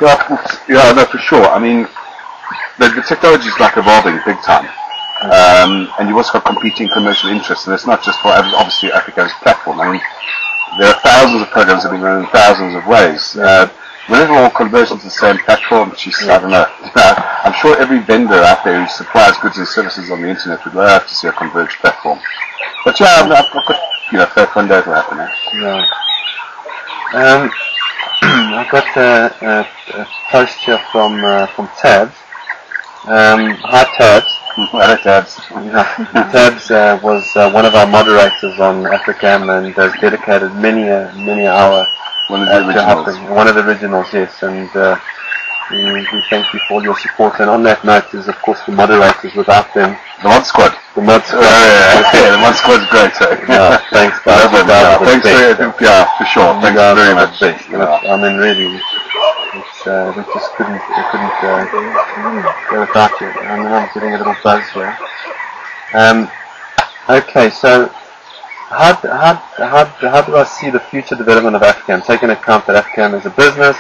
Yeah, no, for sure. I mean, the technology is like evolving big time. And you've also got competing commercial interests, and it's not just for obviously Africa's platform. I mean, there are thousands of programs that have been run in thousands of ways. When it all converges into the same platform, I don't know. I'm sure every vendor out there who supplies goods and services on the internet would love to see a converged platform. But yeah, I've got, first one day it will happen. Yeah. I've got a post here from Tabs. Hi Tabs. Hello Tabs. Tabs was one of our moderators on Africam and has dedicated many hour one of the originals. One of the originals, yes. And we thank you for all your support. And on that note is, of course, the moderators. Without them, the Mod Squad. The Mod Squad. Yeah, the Mod Squad's great. Yeah, thanks, guys. Thanks for sure. Thanks very much. I mean, really, we just couldn't go without you. I mean, I'm getting a little buzz here. Okay, so how do I see the future development of Africam, taking into account that Africam is a business,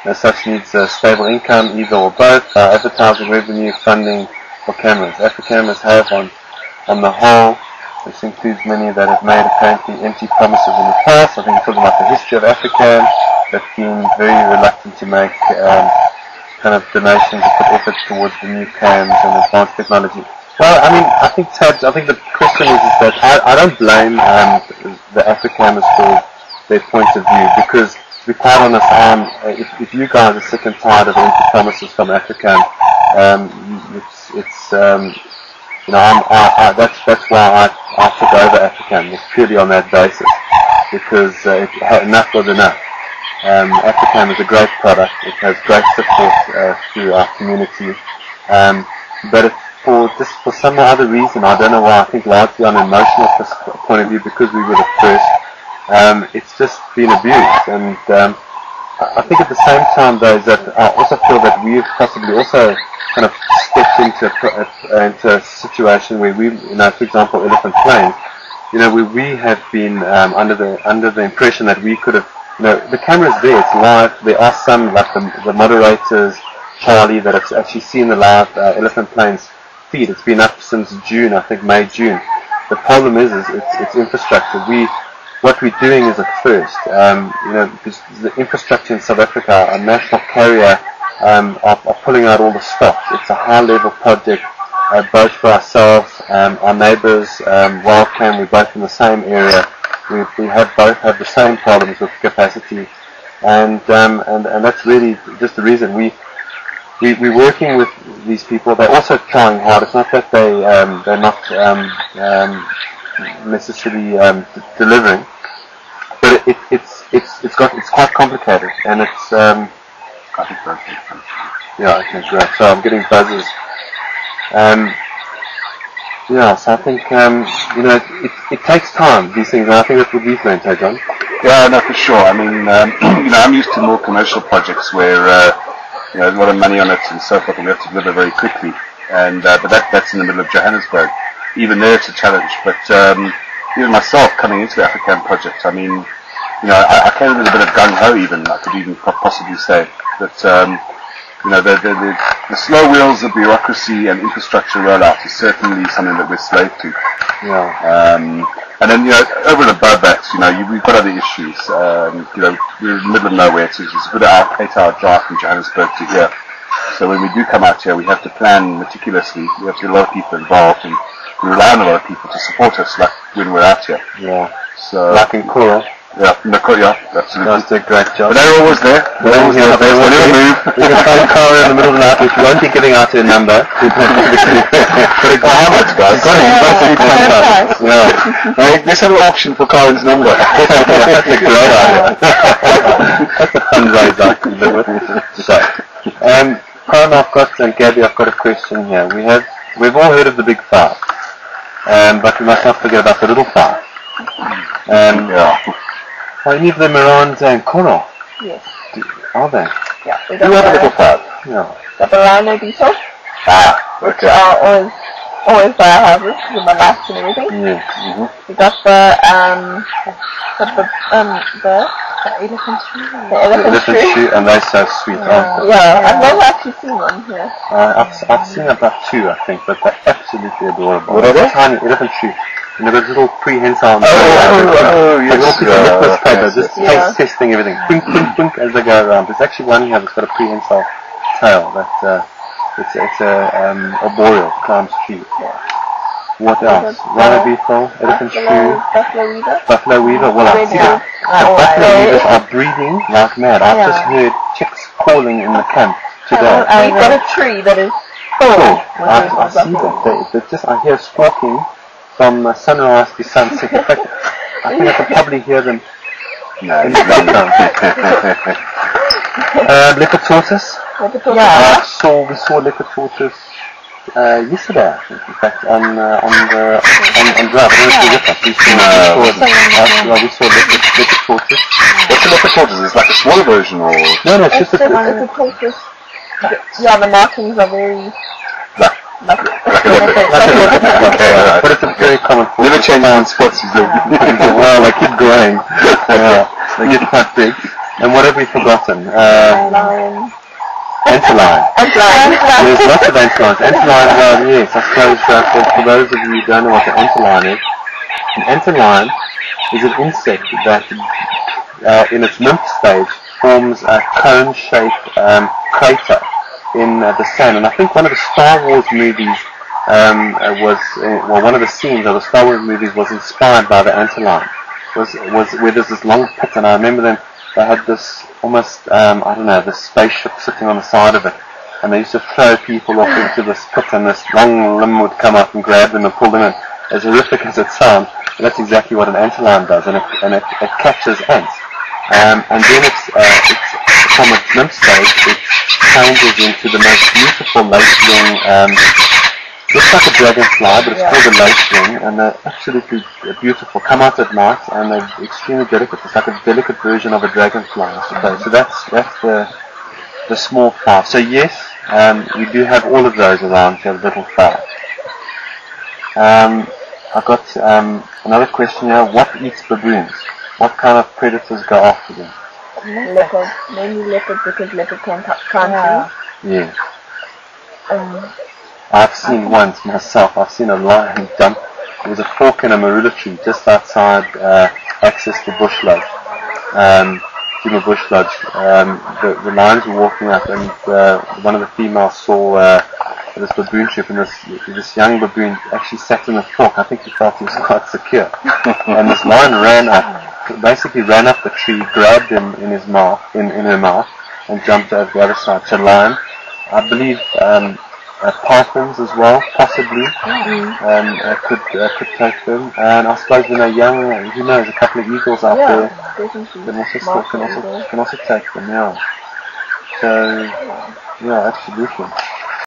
and as such needs a stable income, either or both, advertising revenue, funding, or cameras. Africam is have on the whole. This includes many that have made apparently empty promises in the past. I think we're talking about the history of Africam. They've been very reluctant to make kind of donations or put effort towards the new cams and advanced technology. Well, I mean, I think the question is that I don't blame the Africamers for their point of view, because to be quite honest, if you guys are sick and tired of empty promises from Africam, that's why I took over Africam. It's purely on that basis, because enough was enough. Africam is a great product. It has great support through our community, but for some other reason, I don't know why, I think largely on an emotional point of view, because we were the first, it's just been abused. And I think at the same time, though, is that I also feel that we've possibly also kind of stepped into a situation where we, for example, Elephant Plains, where we have been under the impression that we could have, the camera's there, it's live. There are some, like the moderators, Charlie, that have actually seen the live Elephant Plains feed. It's been up since June, I think May, June. The problem is it's infrastructure. What we're doing is a first. Because the infrastructure in South Africa, a national carrier, are pulling out all the stops. It's a high-level project, both for ourselves, our neighbours, Wildcam. We're both in the same area. We both have the same problems with capacity, and that's really just the reason we're working with these people. They're also trying hard. It's not that they're not necessarily delivering, but it's quite complicated, and it's yeah, okay, great. So I'm getting buzzes. So I think it takes time, these things, and I think that's what we've learned, John. Yeah, no, for sure. I mean, I'm used to more commercial projects where there's a lot of money on it and so forth, and we have to deliver very quickly. And but that's in the middle of Johannesburg. Even there, it's a challenge. But even myself coming into the Africam project, I mean, I came with a bit of gung ho. Even I could even possibly say that. The slow wheels of bureaucracy and infrastructure rollout is certainly something that we're slave to. Yeah. And then, over and above that, we've got other issues. We're in the middle of nowhere. It's a good 8-hour drive from Johannesburg to here. So when we do come out here, we have to plan meticulously. We have to get a lot of people involved, and we rely on a lot of people to support us, like when we're out here. Yeah. So like in Nkorho. Yeah, absolutely. Guys do a great job. But they're always there. They're always there. They never move. You can phone Cara in the middle of the night, which won't be giving out their number. But how much, guys? Yeah. Let's have an auction for Karen's number. That's a great idea. That's a fundraiser. So, Karen, and Gabby, I've got a question here. We've all heard of the big five, but we must not forget about the little five. Yeah. Are any of them around Nkorho? Yes. Are they? Yeah. Who are the little five? Yeah. The Barano beetles, which are always by our houses with my lights and everything. Yes. Mm-hmm. We got the elephant tree. The The elephant elephant tree. shoe, and they're so sweet, aren't they? Yeah, I've never actually seen one here. I've seen about 2, I think, but they're absolutely adorable. What are they? Tiny elephant shoe. And they've got a little prehensile. Oh, Like a little piece of litmus paper, yes, just yes. taste testing everything. Blink, blink, blink as they go around. There's actually one here that's got a prehensile tail. It's a arboreal, climbs trees. What else? Rhino beetle, elephant shoe, Buffalo weaver. buffalo weaver. Well, I see that. The buffalo weavers are breeding like mad. I've just heard chicks calling in the camp today. We've got a tree that is full. I see them. They just, I hear squawking from sunrise to sunset. In fact, I think I could probably hear them No, in the background. Leopard tortoise. Yeah. We saw leopard tortoise yesterday, I think. In fact, on drive. I don't know if you were with us. We saw leopard tortoise. What's a leopard tortoise? It's like a smaller version, or No, it's just It's a tortoise. Yeah, the markings are very like like a leopard? Okay, all right. but it's a very common tortoise. Never change on spots. Well, they keep growing. They get quite big. And what have we forgotten? lion. Antlion. Antlion. There's lots of antlions. Antlion, well, yes, I suppose for those of you who don't know what an antlion is, an antlion is an insect that, in its nymph stage, forms a cone-shaped crater in the sand. And I think one of the Star Wars movies one of the scenes of the Star Wars movies was inspired by the antlion. Was where there's this long pit, and I remember them. They had this almost, this spaceship sitting on the side of it, and they used to throw people off into this pit, and this long limb would come up and grab them and pull them in. As horrific as it sounds, that's exactly what an antlion does, and it catches ants. And then it's from its nymph stage, it changes into the most beautiful lace-wing, looks like a dragonfly, but it's called a lace-wing, and they're absolutely beautiful. Come out at night, and they're extremely delicate. It's like a delicate version of a dragonfly, I suppose. So that's the small fowl. So yes, we do have all of those around here, little fowl. I've got another question here. What eats baboons? What kind of predators go after them? Leopard. Mainly leopard because leopard can't see. Yeah. I've seen once myself. I've seen a lion jump. There was a fork in a marula tree just outside access to Bush Lodge. Jimmy Bush Lodge. The lions were walking up, and one of the females saw this baboon trip, and this young baboon actually sat in the fork. I think he felt he was quite secure. And this lion ran up the tree, grabbed him in her mouth, and jumped over the other side. So lion, I believe. Pythons as well, possibly, could take them. And I suppose when they're young, who knows, a couple of eagles out there can also take them. Yeah. So, yeah, absolutely.